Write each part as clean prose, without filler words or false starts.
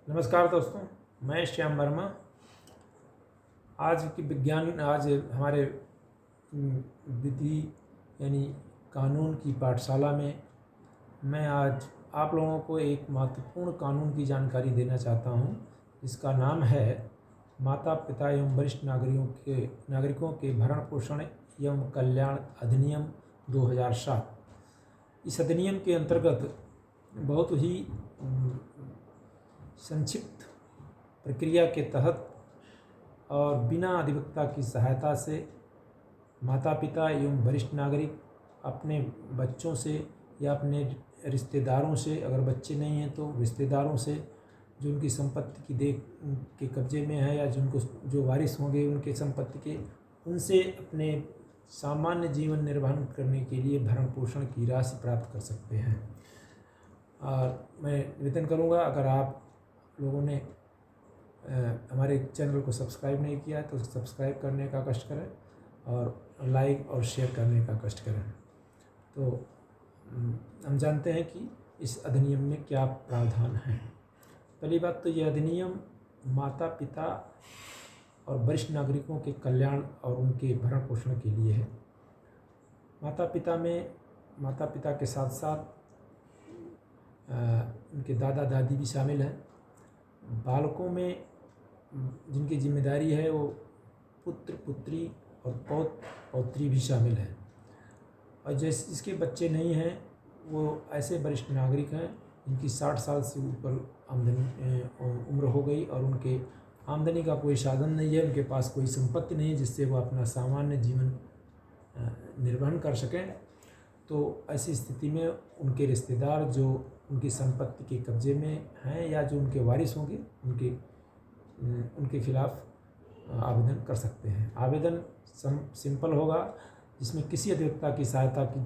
नमस्कार दोस्तों, मैं श्याम वर्मा। आज हमारे विधि यानी कानून की पाठशाला में मैं आज आप लोगों को एक महत्वपूर्ण कानून की जानकारी देना चाहता हूं, जिसका नाम है माता पिता एवं वरिष्ठ नागरिकों के भरण पोषण एवं कल्याण अधिनियम 2007। इस अधिनियम के अंतर्गत बहुत ही संक्षिप्त प्रक्रिया के तहत और बिना अधिवक्ता की सहायता से माता पिता एवं वरिष्ठ नागरिक अपने बच्चों से या अपने रिश्तेदारों से, अगर बच्चे नहीं हैं तो रिश्तेदारों से, जो उनकी संपत्ति की के कब्जे में है या जो वारिस होंगे उनके संपत्ति के, उनसे अपने सामान्य जीवन निर्वाह करने के लिए भरण पोषण की राशि प्राप्त कर सकते हैं। और मैं निवेदन करूंगा, अगर आप लोगों ने हमारे चैनल को सब्सक्राइब नहीं किया है तो सब्सक्राइब करने का कष्ट करें और लाइक और शेयर करने का कष्ट करें। तो हम जानते हैं कि इस अधिनियम में क्या प्रावधान है। पहली बात तो यह अधिनियम माता पिता और वरिष्ठ नागरिकों के कल्याण और उनके भरण पोषण के लिए है। माता पिता के साथ साथ उनके दादा दादी भी शामिल हैं। बालकों में जिनकी जिम्मेदारी है वो पुत्र पुत्री और पौत्री भी शामिल है। और जिसके बच्चे नहीं हैं वो ऐसे वरिष्ठ नागरिक हैं जिनकी 60 साल से ऊपर उम्र हो गई और उनके आमदनी का कोई साधन नहीं है, उनके पास कोई संपत्ति नहीं है जिससे वो अपना सामान्य जीवन निर्वहन कर सकें। तो ऐसी स्थिति में उनके रिश्तेदार जो उनकी संपत्ति के कब्जे में हैं या जो उनके वारिस होंगे उनके खिलाफ आवेदन कर सकते हैं। आवेदन सिंपल होगा, जिसमें किसी अधिवक्ता की सहायता की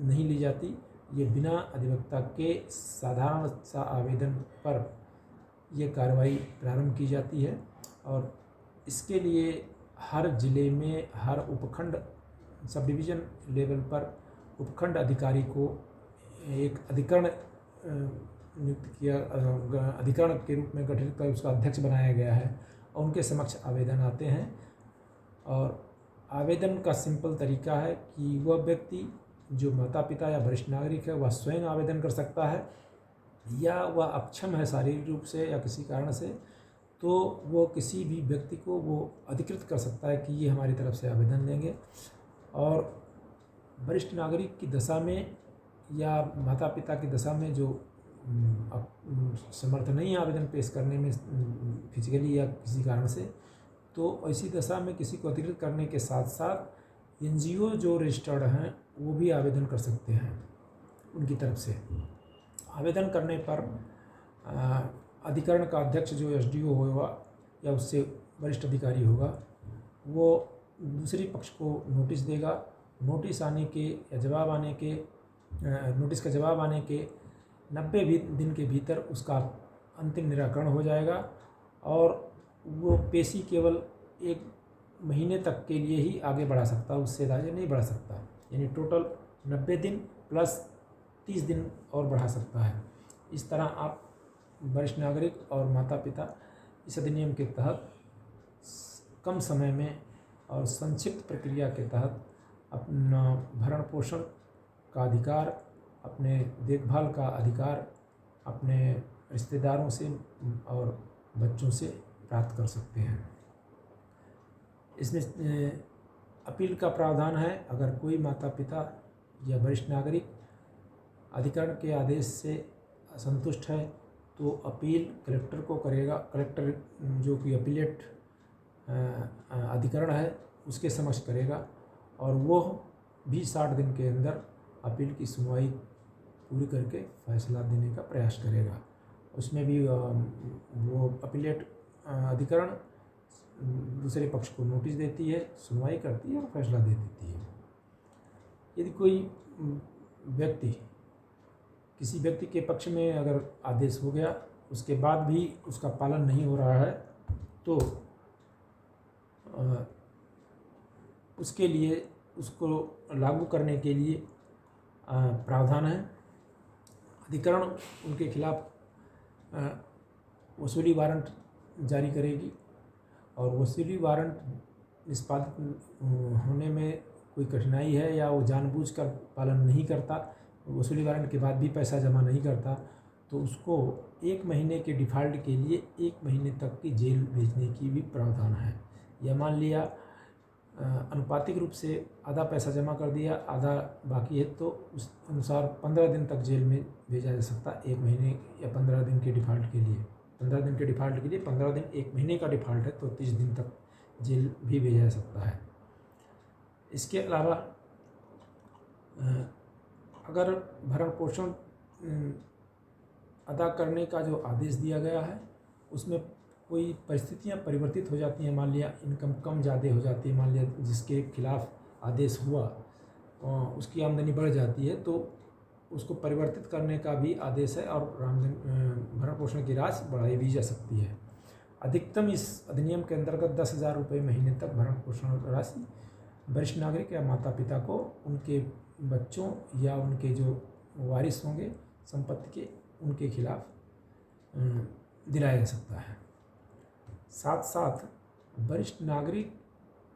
नहीं ली जाती। ये बिना अधिवक्ता के साधारण सा आवेदन पर यह कार्रवाई प्रारंभ की जाती है। और इसके लिए हर ज़िले में हर उपखंड सब डिवीज़न लेवल पर उपखंड अधिकारी को एक अधिकरण नियुक्त किया, अधिकरण के रूप में गठित कर उसका अध्यक्ष बनाया गया है और उनके समक्ष आवेदन आते हैं। और आवेदन का सिंपल तरीका है कि वह व्यक्ति जो माता पिता या वरिष्ठ नागरिक है वह स्वयं आवेदन कर सकता है, या वह अक्षम है शारीरिक रूप से या किसी कारण से, तो वो किसी भी व्यक्ति को वो अधिकृत कर सकता है कि ये हमारी तरफ से आवेदन देंगे। और वरिष्ठ नागरिक की दशा में या माता पिता की दशा में जो समर्थ नहीं है आवेदन पेश करने में फिजिकली या किसी कारण से, तो ऐसी दशा में किसी को अधिकृत करने के साथ साथ एनजीओ जो रजिस्टर्ड हैं वो भी आवेदन कर सकते हैं उनकी तरफ से। आवेदन करने पर अधिकरण का अध्यक्ष जो एसडीओ होगा या उससे वरिष्ठ अधिकारी होगा, वो दूसरे पक्ष को नोटिस देगा। नोटिस का जवाब आने के 90 दिन के भीतर उसका अंतिम निराकरण हो जाएगा और वो पेशी केवल 1 महीने तक के लिए ही आगे बढ़ा सकता है, उससे आगे नहीं बढ़ा सकता। यानी टोटल 90 दिन प्लस 30 दिन और बढ़ा सकता है। इस तरह आप वरिष्ठ नागरिक और माता पिता इस अधिनियम के तहत कम समय में और संक्षिप्त प्रक्रिया के तहत अपना भरण पोषण का अधिकार, अपने देखभाल का अधिकार अपने रिश्तेदारों से और बच्चों से प्राप्त कर सकते हैं। इसमें अपील का प्रावधान है। अगर कोई माता पिता या वरिष्ठ नागरिक अधिकरण के आदेश से असंतुष्ट है तो अपील कलेक्टर को करेगा। कलेक्टर जो कि अपीलेट अधिकरण है उसके समक्ष करेगा और वो भी 60 दिन के अंदर अपील की सुनवाई पूरी करके फैसला देने का प्रयास करेगा। उसमें भी वो अपीलेट अधिकरण दूसरे पक्ष को नोटिस देती है, सुनवाई करती है और फैसला दे देती है। यदि कोई व्यक्ति किसी व्यक्ति के पक्ष में अगर आदेश हो गया, उसके बाद भी उसका पालन नहीं हो रहा है, तो उसके लिए उसको लागू करने के लिए प्रावधान है। अधिकरण उनके खिलाफ वसूली वारंट जारी करेगी और वसूली वारंट निष्पादित होने में कोई कठिनाई है या वो जानबूझकर पालन नहीं करता, वसूली वारंट के बाद भी पैसा जमा नहीं करता, तो उसको 1 महीने के डिफ़ॉल्ट के लिए 1 महीने तक की जेल भेजने की भी प्रावधान है। या मान लिया अनुपातिक रूप से आधा पैसा जमा कर दिया, आधा बाकी है, तो उस अनुसार 15 दिन तक जेल में भेजा जा सकता है। 1 महीने या 15 दिन के डिफ़ॉल्ट के लिए 15 दिन के डिफ़ॉल्ट के लिए 15 दिन, 1 महीने का डिफ़ॉल्ट है तो 30 दिन तक जेल भी भेजा जा सकता है। इसके अलावा अगर भरण पोषण अदा करने का जो आदेश दिया गया है उसमें कोई परिस्थितियां परिवर्तित हो जाती हैं, मान लिया इनकम कम ज़्यादा हो जाती है, मान लिया जिसके खिलाफ आदेश हुआ उसकी आमदनी बढ़ जाती है, तो उसको परिवर्तित करने का भी आदेश है और भरण पोषण की राशि बढ़ाई भी जा सकती है। अधिकतम इस अधिनियम के अंतर्गत 10,000 रुपये महीने तक भरण पोषण राशि वरिष्ठ नागरिक या माता पिता को उनके बच्चों या उनके जो वारिस होंगे संपत्ति के, उनके खिलाफ दिलाया जा सकता है। साथ साथ वरिष्ठ नागरिक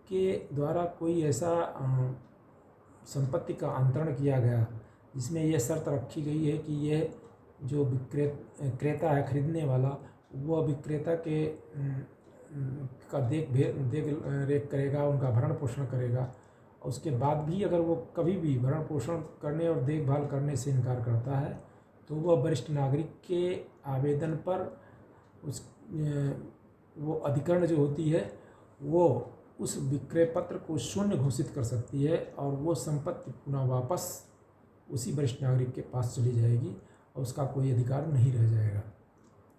के द्वारा कोई ऐसा संपत्ति का अंतरण किया गया जिसमें यह शर्त रखी गई है कि यह जो क्रेता है, खरीदने वाला, वह विक्रेता के का देख रेख करेगा, उनका भरण पोषण करेगा। उसके बाद भी अगर वो कभी भी भरण पोषण करने और देखभाल करने से इनकार करता है तो वह वरिष्ठ नागरिक के आवेदन पर वो अधिकरण जो होती है वो उस विक्रय पत्र को शून्य घोषित कर सकती है और वो संपत्ति पुनः वापस उसी वरिष्ठ नागरिक के पास चली जाएगी और उसका कोई अधिकार नहीं रह जाएगा।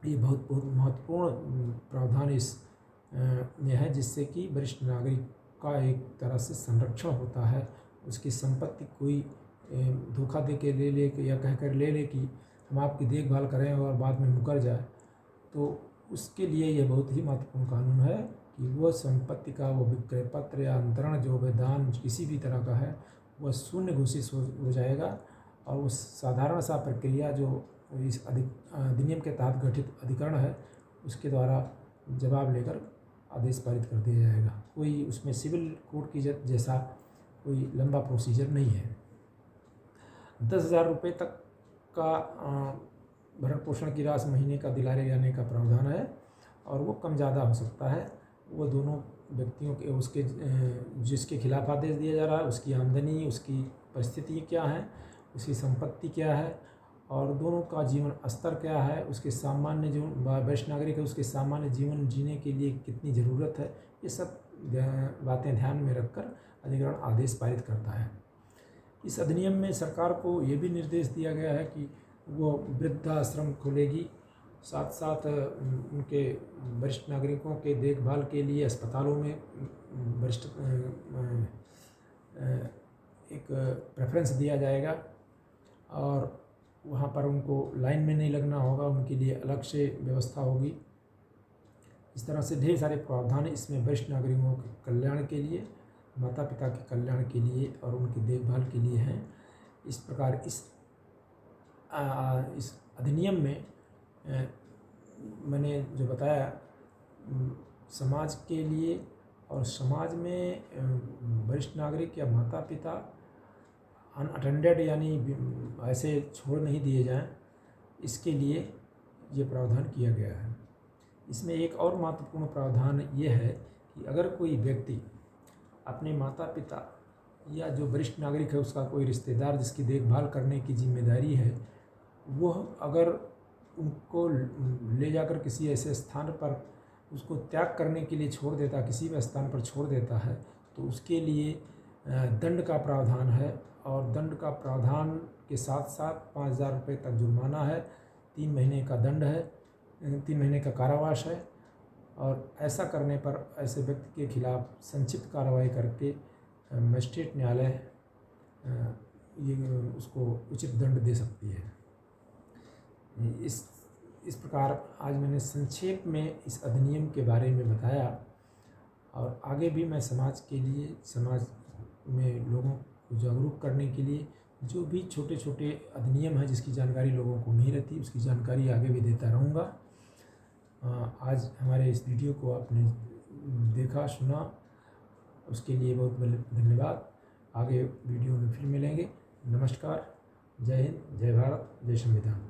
ये बहुत महत्वपूर्ण प्रावधान इस में है, जिससे कि वरिष्ठ नागरिक का एक तरह से संरक्षण होता है। उसकी संपत्ति कोई धोखा दे के ले या कहकर ले कि हम आपकी देखभाल करें और बाद में मुकर जाए, तो उसके लिए यह बहुत ही महत्वपूर्ण कानून है कि वह संपत्ति का वो विक्रय पत्र या अंतरण जो दान किसी भी तरह का है वह शून्य घोषित हो जाएगा और उस साधारण सा प्रक्रिया जो इस अधिनियम के तहत गठित अधिकरण है उसके द्वारा जवाब लेकर आदेश पारित कर दिया जाएगा। कोई उसमें सिविल कोर्ट की जैसा कोई लंबा प्रोसीजर नहीं है। 10,000 रुपये तक का भरण पोषण की राशि महीने का दिलाए जाने का प्रावधान है और वो कम ज़्यादा हो सकता है। वो दोनों व्यक्तियों के उसके जिसके खिलाफ आदेश दिया जा रहा है उसकी आमदनी, उसकी परिस्थिति क्या है, उसकी संपत्ति क्या है और दोनों का जीवन स्तर क्या है, उसके सामान्य जो वरिष्ठ नागरिक है उसके सामान्य जीवन जीने के लिए कितनी ज़रूरत है, ये सब बातें ध्यान में रखकर अधिकरण आदेश पारित करता है। इस अधिनियम में सरकार को ये भी निर्देश दिया गया है कि वो वृद्धाश्रम खोलेगी, साथ साथ उनके वरिष्ठ नागरिकों के देखभाल के लिए अस्पतालों में वरिष्ठ एक प्रेफरेंस दिया जाएगा और वहाँ पर उनको लाइन में नहीं लगना होगा, उनके लिए अलग से व्यवस्था होगी। इस तरह से ढेर सारे प्रावधान इसमें वरिष्ठ नागरिकों के कल्याण के लिए, माता पिता के कल्याण के लिए और उनकी देखभाल के लिए हैं। इस प्रकार इस अधिनियम में मैंने जो बताया समाज के लिए और समाज में वरिष्ठ नागरिक या माता पिता अनअटेंडेड यानी ऐसे छोड़ नहीं दिए जाएं, इसके लिए ये प्रावधान किया गया है। इसमें एक और महत्वपूर्ण प्रावधान ये है कि अगर कोई व्यक्ति अपने माता पिता या जो वरिष्ठ नागरिक है उसका कोई रिश्तेदार जिसकी देखभाल करने की जिम्मेदारी है, वह अगर उनको ले जाकर किसी ऐसे स्थान पर उसको त्याग करने के लिए छोड़ देता, किसी भी स्थान पर छोड़ देता है, तो उसके लिए दंड का प्रावधान है और दंड का प्रावधान के साथ साथ 5,000 रुपये तक जुर्माना है, 3 महीने का दंड है, 3 महीने का कारावास है और ऐसा करने पर ऐसे व्यक्ति के खिलाफ संक्षिप्त कार्रवाई करके मजिस्ट्रेट न्यायालय ये उसको उचित दंड दे सकती है। इस प्रकार आज मैंने संक्षेप में इस अधिनियम के बारे में बताया और आगे भी मैं समाज के लिए, समाज में लोगों को जागरूक करने के लिए जो भी छोटे छोटे अधिनियम हैं जिसकी जानकारी लोगों को नहीं रहती उसकी जानकारी आगे भी देता रहूँगा। आज हमारे इस वीडियो को आपने देखा सुना, उसके लिए बहुत बहुत धन्यवाद। आगे वीडियो में फिर मिलेंगे। नमस्कार, जय हिंद, जय भारत, जय संविधान।